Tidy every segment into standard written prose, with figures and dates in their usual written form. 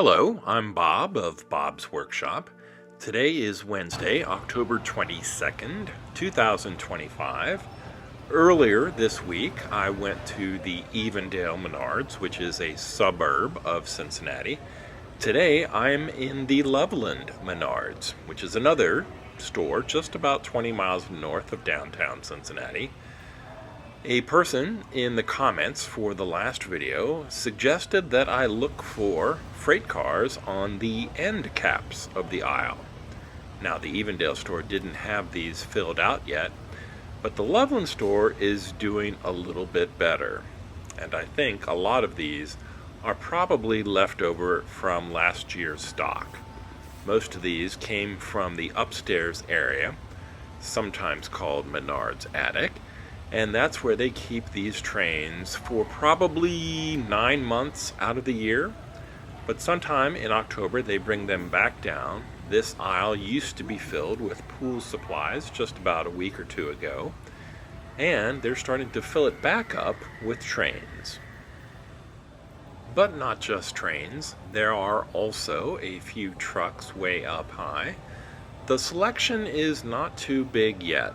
Hello, I'm Bob of Bob's Workshop. Today is Wednesday, October 22nd, 2025. Earlier this week, I went to the Evendale Menards, which is a suburb of Cincinnati. Today, I'm in the Loveland Menards, which is another store just about 20 miles north of downtown Cincinnati. A person in the comments for the last video suggested that I look for freight cars on the end caps of the aisle. Now, the Evendale store didn't have these filled out yet, but the Loveland store is doing a little bit better. And I think a lot of these are probably left over from last year's stock. Most of these came from the upstairs area, sometimes called Menards Attic, and that's where they keep these trains for probably 9 months out of the year. But sometime in October they bring them back down. This aisle used to be filled with pool supplies just about a week or two ago, and they're starting to fill it back up with trains. But not just trains. There are also a few trucks way up high. The selection is not too big yet,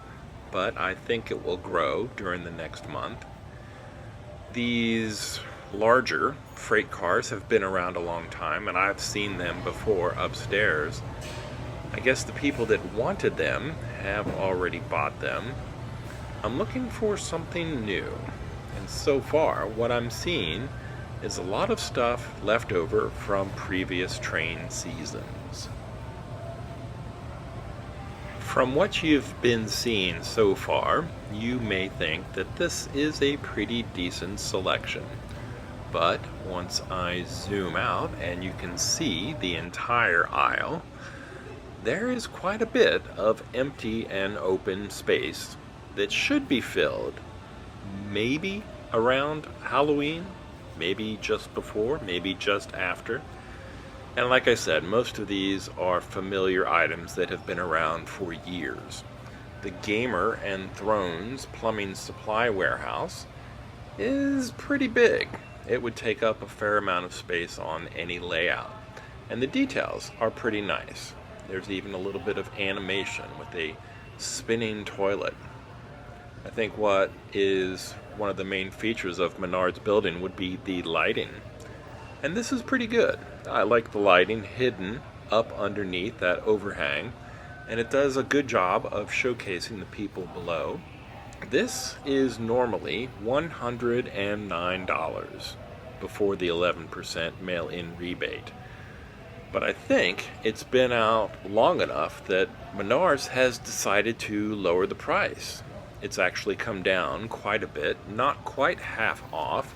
but I think it will grow during the next month. These larger freight cars have been around a long time, and I've seen them before upstairs. I guess the people that wanted them have already bought them. I'm looking for something new, and so far what I'm seeing is a lot of stuff left over from previous train seasons. From what you've been seeing so far, you may think that this is a pretty decent selection. But once I zoom out and you can see the entire aisle, there is quite a bit of empty and open space that should be filled. Maybe around Halloween, maybe just before, maybe just after. And like I said, most of these are familiar items that have been around for years. The Gamer and Thrones plumbing supply warehouse is pretty big. It would take up a fair amount of space on any layout. And the details are pretty nice. There's even a little bit of animation with a spinning toilet. I think what is one of the main features of Menards building would be the lighting. And this is pretty good. I like the lighting hidden up underneath that overhang, and it does a good job of showcasing the people below. This is normally $109 before the 11% mail-in rebate. But I think it's been out long enough that Menards has decided to lower the price. It's actually come down quite a bit, not quite half off,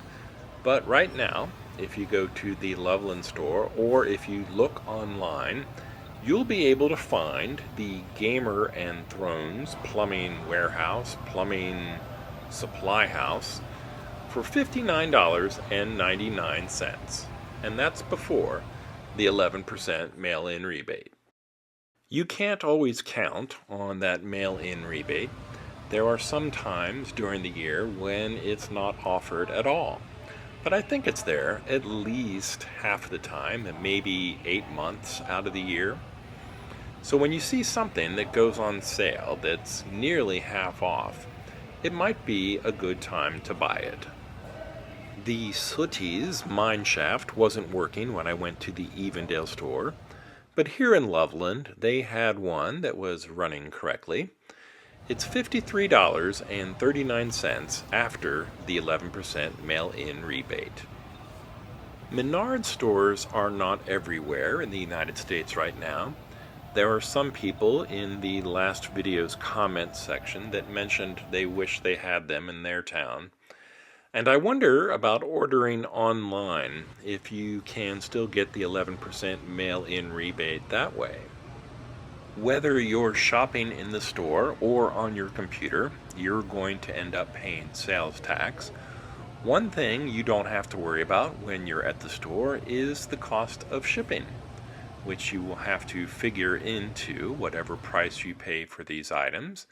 but right now, if you go to the Loveland store or if you look online, you'll be able to find the Gamer and Thrones plumbing warehouse, plumbing supply house for $59.99, and that's before the 11% mail-in rebate. You can't always count on that mail-in rebate. There are some times during the year when it's not offered at all. But I think it's there at least half the time, and maybe 8 months out of the year. So when you see something that goes on sale that's nearly half off, it might be a good time to buy it. The Sooties mine shaft wasn't working when I went to the Evendale store, but here in Loveland they had one that was running correctly. It's $53.39 after the 11% mail-in rebate. Menards stores are not everywhere in the United States right now. There are some people in the last video's comment section that mentioned they wish they had them in their town. And I wonder about ordering online if you can still get the 11% mail-in rebate that way. Whether you're shopping in the store or on your computer, you're going to end up paying sales tax. One thing you don't have to worry about when you're at the store is the cost of shipping, which you will have to figure into whatever price you pay for these items.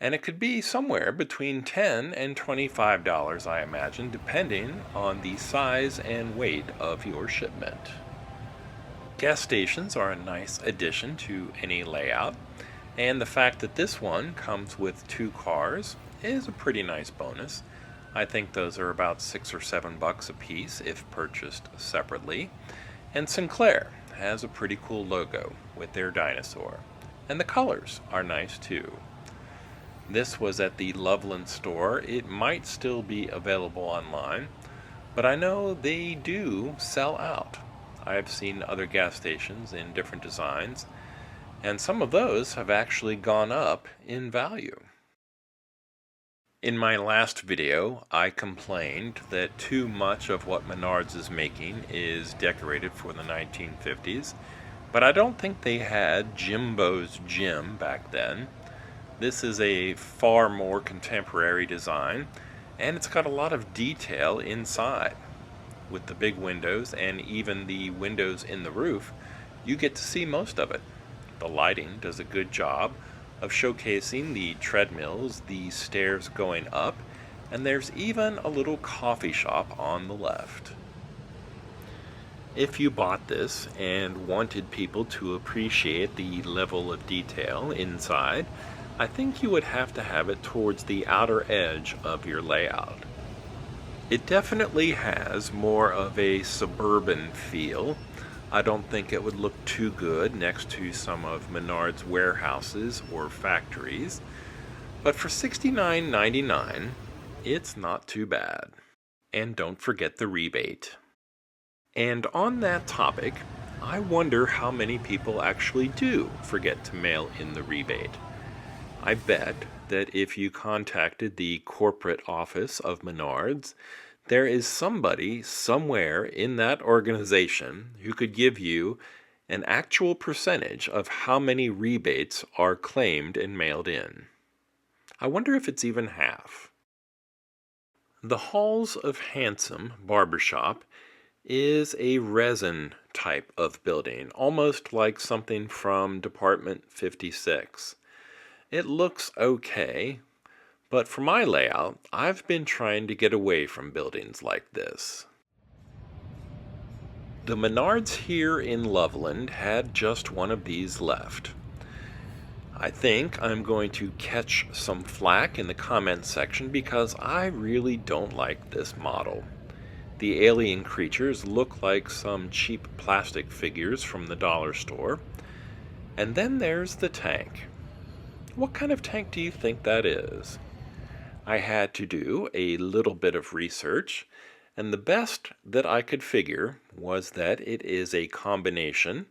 And it could be somewhere between $10 and $25, I imagine, depending on the size and weight of your shipment. Gas stations are a nice addition to any layout, and the fact that this one comes with 2 cars is a pretty nice bonus. I think those are about $6 or $7 a piece if purchased separately. And Sinclair has a pretty cool logo with their dinosaur, and the colors are nice too. This was at the Loveland store. It might still be available online, but I know they do sell out. I have seen other gas stations in different designs, and some of those have actually gone up in value. In my last video, I complained that too much of what Menards is making is decorated for the 1950s, but I don't think they had Jimbo's gym back then. This is a far more contemporary design, and it's got a lot of detail inside. With the big windows and even the windows in the roof, you get to see most of it. The lighting does a good job of showcasing the treadmills, the stairs going up, and there's even a little coffee shop on the left. If you bought this and wanted people to appreciate the level of detail inside, I think you would have to have it towards the outer edge of your layout. It definitely has more of a suburban feel. I don't think it would look too good next to some of Menards' warehouses or factories, but for $69.99, it's not too bad. And don't forget the rebate. And on that topic, I wonder how many people actually do forget to mail in the rebate. I bet that if you contacted the corporate office of Menards, there is somebody somewhere in that organization who could give you an actual percentage of how many rebates are claimed and mailed in. I wonder if it's even half. The Halls of Handsome Barbershop is a resin type of building, almost like something from Department 56. It looks okay, but for my layout, I've been trying to get away from buildings like this. The Menards here in Loveland had just one of these left. I think I'm going to catch some flack in the comments section because I really don't like this model. The alien creatures look like some cheap plastic figures from the dollar store. And then there's the tank. What kind of tank do you think that is? I had to do a little bit of research, and the best that I could figure was that it is a combination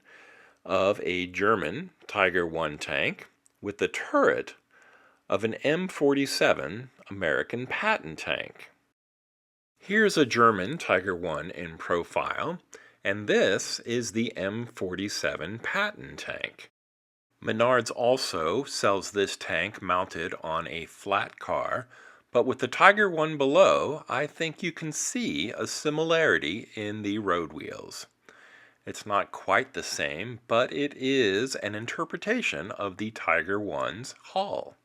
of a German Tiger I tank with the turret of an M47 American Patton tank. Here's a German Tiger I in profile, and this is the M47 Patton tank. Menards also sells this tank mounted on a flat car, but with the Tiger I below, I think you can see a similarity in the road wheels. It's not quite the same, but it is an interpretation of the Tiger I's hull,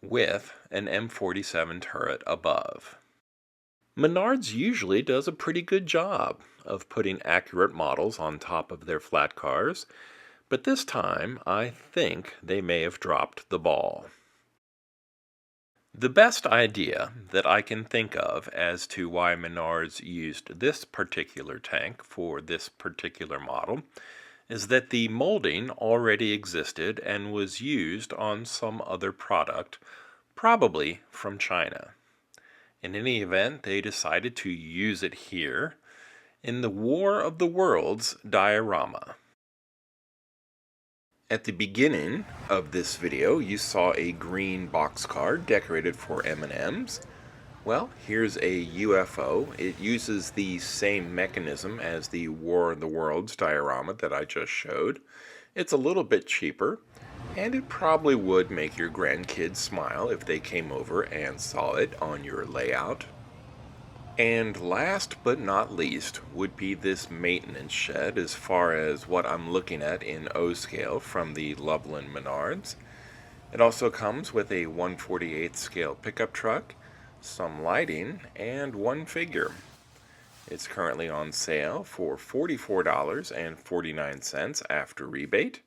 with an M47 turret above. Menards usually does a pretty good job of putting accurate models on top of their flat cars, but this time I think they may have dropped the ball. The best idea that I can think of as to why Menards used this particular tank for this particular model is that the molding already existed and was used on some other product, probably from China. In any event, they decided to use it here in the War of the Worlds diorama. At the beginning of this video, you saw a green boxcar decorated for M&Ms. Well, here's a UFO. It uses the same mechanism as the War of the Worlds diorama that I just showed. It's a little bit cheaper, and it probably would make your grandkids smile if they came over and saw it on your layout. And last but not least would be this maintenance shed as far as what I'm looking at in O-scale from the Loveland Menards. It also comes with a 1/48 scale pickup truck, some lighting, and one figure. It's currently on sale for $44.49 after rebate.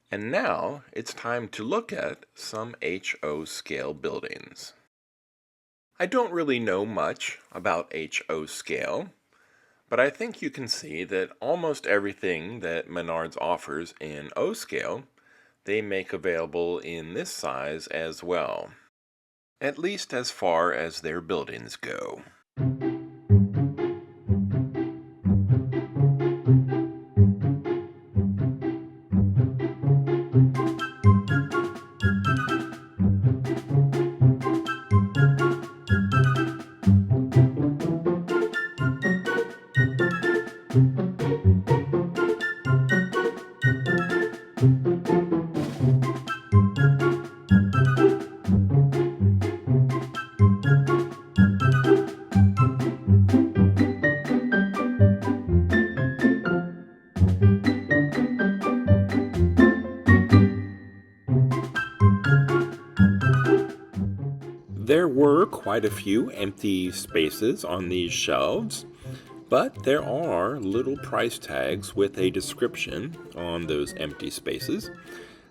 And now it's time to look at some HO scale buildings. I don't really know much about HO scale, but I think you can see that almost everything that Menards offers in O scale, they make available in this size as well, at least as far as their buildings go. There were quite a few empty spaces on these shelves, but there are little price tags with a description on those empty spaces,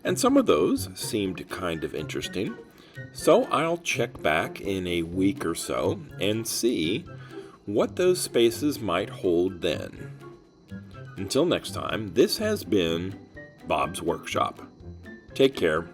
and some of those seemed kind of interesting. So I'll check back in a week or so and see what those spaces might hold then. Until next time, this has been Bob's Workshop. Take care.